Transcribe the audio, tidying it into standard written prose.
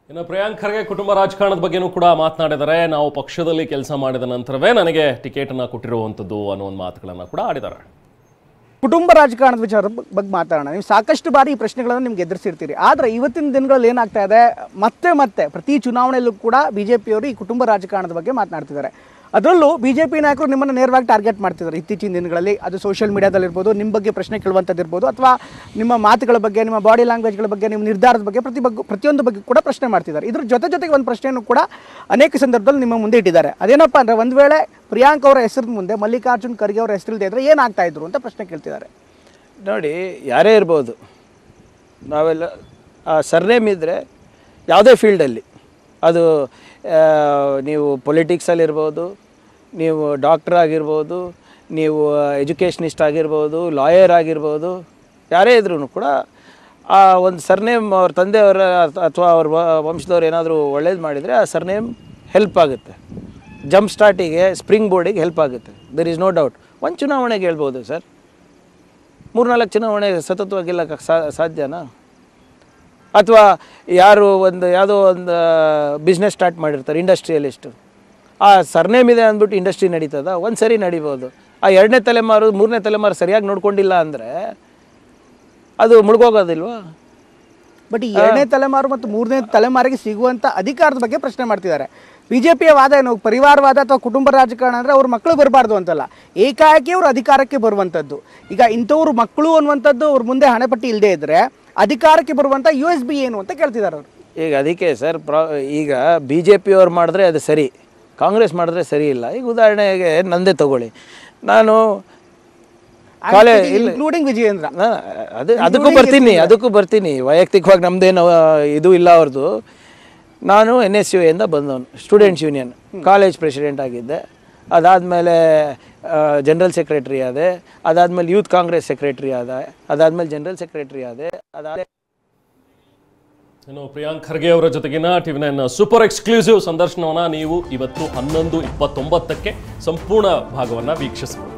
ಇನ್ನು ಪ್ರಿಯಾಂಕ್ ಖರ್ಗೆ ಕುಟುಂಬ ರಾಜಕಾರಣದ ಬಗ್ಗೆನೂ ಕೂಡ ಮಾತನಾಡಿದ್ದಾರೆ. ನಾವು ಪಕ್ಷದಲ್ಲಿ ಕೆಲಸ ಮಾಡಿದ ನಂತರವೇ ನನಗೆ ಟಿಕೆಟ್ ಅನ್ನು ಕೊಟ್ಟಿರುವಂತದ್ದು ಅನ್ನೋ ಒಂದು ಮಾತುಗಳನ್ನು ಕೂಡ ಆಡಿದ್ದಾರೆ. ಕುಟುಂಬ ರಾಜಕಾರಣದ ವಿಚಾರದ ಬಗ್ಗೆ ಮಾತಾಡೋಣ. ನೀವು ಸಾಕಷ್ಟು ಬಾರಿ ಈ ಪ್ರಶ್ನೆಗಳನ್ನು ನಿಮ್ಗೆ ಎದುರಿಸಿರ್ತೀರಿ. ಆದರೆ ಇವತ್ತಿನ ದಿನಗಳಲ್ಲಿ ಏನಾಗ್ತಾ ಇದೆ, ಮತ್ತೆ ಪ್ರತಿ ಚುನಾವಣೆಯಲ್ಲೂ ಕೂಡ ಬಿಜೆಪಿಯವರು ಈ ಕುಟುಂಬ ರಾಜಕಾರಣದ ಬಗ್ಗೆ ಮಾತನಾಡ್ತಿದ್ದಾರೆ. ಅದರಲ್ಲೂ ಬಿಜೆಪಿ ನಾಯಕರು ನಿಮ್ಮನ್ನು ನೇರವಾಗಿ ಟಾರ್ಗೆಟ್ ಮಾಡ್ತಿದ್ದಾರೆ ಇತ್ತೀಚಿನ ದಿನಗಳಲ್ಲಿ. ಅದು ಸೋಷಿಯಲ್ ಮೀಡಿಯಾದಲ್ಲಿರ್ಬೋದು, ನಿಮ್ಮ ಬಗ್ಗೆ ಪ್ರಶ್ನೆ ಕೇಳುವಂಥದ್ದಿರ್ಬೋದು, ಅಥವಾ ನಿಮ್ಮ ಮಾತುಗಳ ಬಗ್ಗೆ, ನಿಮ್ಮ ಬಾಡಿ ಲ್ಯಾಂಗ್ವೇಜ್ಗಳ ಬಗ್ಗೆ, ನಿಮ್ಮ ನಿರ್ಧಾರದ ಬಗ್ಗೆ ಪ್ರತಿಯೊಂದು ಬಗ್ಗೆ ಕೂಡ ಪ್ರಶ್ನೆ ಮಾಡ್ತಿದ್ದಾರೆ. ಇದ್ರ ಜೊತೆಗೆ ಒಂದು ಪ್ರಶ್ನೆಯನ್ನು ಕೂಡ ಅನೇಕ ಸಂದರ್ಭದಲ್ಲಿ ನಿಮ್ಮ ಮುಂದೆ ಇಟ್ಟಿದ್ದಾರೆ. ಅದೇನಪ್ಪ ಅಂದರೆ, ಒಂದು ವೇಳೆ ಪ್ರಿಯಾಂಕ್ ಅವರ ಹೆಸರು ಮುಂದೆ ಮಲ್ಲಿಕಾರ್ಜುನ್ ಖರ್ಗೆ ಅವರ ಹೆಸರಿಲ್ಲದೆ ಇದ್ದರೆ ಏನಾಗ್ತಾ ಇದ್ರು ಅಂತ ಪ್ರಶ್ನೆ ಕೇಳ್ತಿದ್ದಾರೆ. ನೋಡಿ, ಯಾರೇ ಇರ್ಬೋದು, ನಾವೆಲ್ಲ ಸರ್ನೇಮ್ ಇದ್ದರೆ ಯಾವುದೇ ಫೀಲ್ಡಲ್ಲಿ, ಅದು ನೀವು ಪೊಲಿಟಿಕ್ಸಲ್ಲಿರ್ಬೋದು, ನೀವು ಡಾಕ್ಟ್ರ್ ಆಗಿರ್ಬೋದು, ನೀವು ಎಜುಕೇಷನಿಸ್ಟ್ ಆಗಿರ್ಬೋದು, ಲಾಯರ್ ಆಗಿರ್ಬೋದು, ಯಾರೇ ಇದ್ರೂ ಕೂಡ ಆ ಒಂದು ಸರ್ನೇಮ್ ಅವ್ರ ತಂದೆಯವರ ಅಥವಾ ಅವ್ರ ವಂಶದವ್ರು ಏನಾದರೂ ಒಳ್ಳೇದು ಮಾಡಿದರೆ ಆ ಸರ್ನೇಮ್ ಹೆಲ್ಪ್ ಆಗುತ್ತೆ. ಜಂಪ್ ಸ್ಟಾರ್ಟಿಗೆ, ಸ್ಪ್ರಿಂಗ್ ಬೋರ್ಡಿಗೆ ಹೆಲ್ಪ್ ಆಗುತ್ತೆ. There is no doubt. ಒಂದು ಚುನಾವಣೆಗೆ ಹೇಳ್ಬೋದು ಸರ್, 3-4 ಚುನಾವಣೆ ಸತತವಾಗಿ ಗೆಲ್ಲಕ್ಕೆ ಸಾಧ್ಯನಾ? ಅಥವಾ ಯಾರು ಯಾವುದೋ ಒಂದು ಬಿಸ್ನೆಸ್ ಸ್ಟಾರ್ಟ್ ಮಾಡಿರ್ತಾರೆ, ಇಂಡಸ್ಟ್ರಿಯಲಿಸ್ಟು, ಆ ಸರ್ನೇಮ್ ಇದೆ ಅಂದ್ಬಿಟ್ಟು ಇಂಡಸ್ಟ್ರಿ ನಡೀತದ? ಒಂದು ಸರಿ ನಡಿಬೋದು. ಆ 2ನೇ ತಲೆಮಾರು 3ನೇ ತಲೆಮಾರು ಸರಿಯಾಗಿ ನೋಡ್ಕೊಂಡಿಲ್ಲ ಅಂದರೆ ಅದು ಮುಳುಗೋಗೋದಿಲ್ವಾ? ಬಟ್ ಈ 2ನೇ ತಲೆಮಾರು ಮತ್ತು 3ನೇ ತಲೆಮಾರಿಗೆ ಸಿಗುವಂಥ ಅಧಿಕಾರದ ಬಗ್ಗೆ ಪ್ರಶ್ನೆ ಮಾಡ್ತಿದ್ದಾರೆ. ಬಿಜೆಪಿಯ ವಾದ ಏನು, ಪರಿವಾರವಾದ ಅಥವಾ ಕುಟುಂಬ ರಾಜಕಾರಣ ಅಂದರೆ ಅವ್ರ ಮಕ್ಕಳು ಬರಬಾರ್ದು ಅಂತಲ್ಲ, ಏಕಾಏಕಿ ಅವರು ಅಧಿಕಾರಕ್ಕೆ ಬರುವಂಥದ್ದು. ಈಗ ಇಂಥವ್ರು ಮಕ್ಕಳು ಅನ್ನುವಂಥದ್ದು ಅವ್ರ ಮುಂದೆ ಹಣೆಪಟ್ಟಿ ಇಲ್ಲದೆ ಇದ್ದರೆ ಅಧಿಕಾರಕ್ಕೆ ಬರುವಂಥ USB ಏನು ಅಂತ ಕೇಳ್ತಿದ್ದಾರೆ ಅವರು. ಈಗ ಅದಕ್ಕೆ ಸರ್, ಈಗ BJP ಅವ್ರು ಮಾಡಿದ್ರೆ ಅದು ಸರಿ, ಕಾಂಗ್ರೆಸ್ ಮಾಡಿದ್ರೆ ಸರಿ ಇಲ್ಲ. ಈಗ ಉದಾಹರಣೆಗೆ ನಂದೇ ತಗೊಳ್ಳಿ, ನಾನು ಇನ್ಕ್ಲೂಡಿಂಗ್ ವಿಜಯೇಂದ್ರ, ಅದಕ್ಕೂ ಬರ್ತೀನಿ. ವೈಯಕ್ತಿಕವಾಗಿ ನಮ್ಮದೇನು ಇದು ಇಲ್ಲ ಅವ್ರದ್ದು. ನಾನು NSU ಇಂದ ಬಂದವನು, ಸ್ಟೂಡೆಂಟ್ಸ್ ಯೂನಿಯನ್ ಕಾಲೇಜ್ ಪ್ರೆಸಿಡೆಂಟ್ ಆಗಿದ್ದೆ. ಅದಾದಮೇಲೆ ಜನರಲ್ ಸೆಕ್ರೆಟರಿ ಆದೆ. ಅದಾದಮೇಲೆ ಯೂತ್ ಕಾಂಗ್ರೆಸ್ ಸೆಕ್ರೆಟರಿ ಆದ. ಅದಾದಮೇಲೆ ಜನರಲ್ ಸೆಕ್ರೆಟರಿ ಆದೆ. ಇನ್ನು ಪ್ರಿಯಾಂಕ್ ಖರ್ಗೆ ಅವರ ಜೊತೆಗಿನ TV9 ಸೂಪರ್ ಎಕ್ಸ್ಕ್ಲೂಸಿವ್ ಸಂದರ್ಶನವನ್ನು ನೀವು ಇವತ್ತು 11:29ಕ್ಕೆ ಸಂಪೂರ್ಣ ಭಾಗವನ್ನು ವೀಕ್ಷಿಸಬಹುದು.